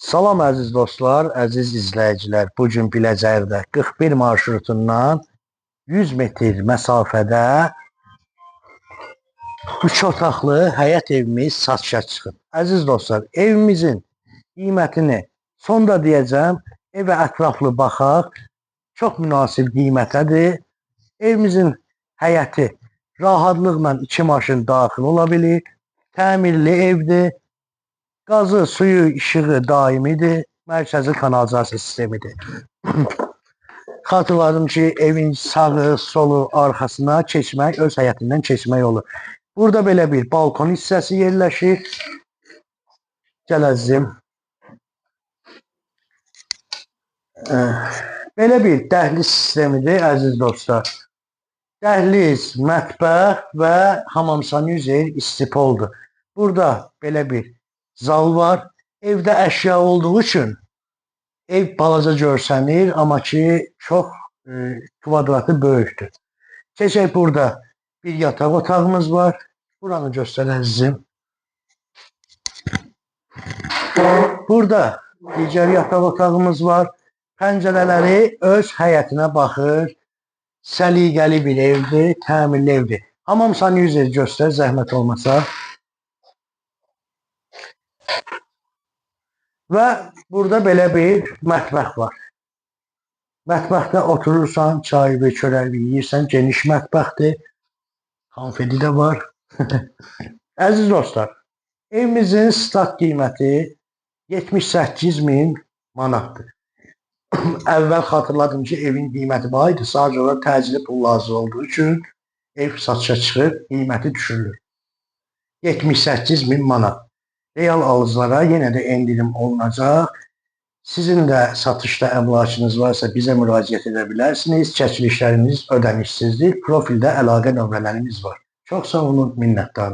Salam əziz dostlar, əziz izləyicilər. Bu gün Biləcərdə 41 marşrutundan 100 metr məsafədə 3 otaqlı həyət evimiz satışa çıxıb. Əziz dostlar, evimizin qiymətini sonda deyəcəm. Evə ətraflı baxaq. Çox münasib qiymətədir. Evimizin həyəti rahatlıqla 2 maşın daxil ola bilir. Təmirli evdir. Qazı, suyu, işığı daimidir. Mərkəzi kanalizasiya sistemidir. Xatırladım ki, evin sağı, solu, arxasına keçmək, öz həyətindən keçmək olur. Burada belə bir balkon hissəsi yerləşir. Gəl əzizim. Belə bir dəhliz sistemidir, əziz dostlar. Dəhliz, mətbəx və hamam-sanuzel istipoldur. Burada belə bir zal var. Evdə əşya olduğu üçün ev balaca görsənir, amma ki çox kvadratı böyükdür. Keçək, burada bir yataq otağımız var. Buranı göstər əzizim. Burada digər yataq otağımız var. Pəncərələri öz həyətinə baxır. Səliqəli bir evdir, təmirli evdir. Hamam-sanuzel göstər, zəhmət olmasa. Və burada belə bir mətbəx var. Mətbəxdə oturursan, çayı, çörəyi yeyirsən, geniş mətbəxdir. Konfeti də var. Əziz dostlar, evimizin start qiyməti 78.000 manatdır. Əvvəl xatırladım ki, evin qiyməti baha idi. Sadəcə olaraq təcili pul lazım olduğu üçün ev satışa çıxır, qiyməti düşürülür. 78.000 manat. Real alıcılara yenə də endirim olunacaq. Sizin də satışda əmlakınız varsa bizə müraciət edə bilərsiniz. Çəkilişlərimiz ödənişsizdir. Profildə əlaqə nömrələrimiz var. Çox sağ olun, minnətdarım.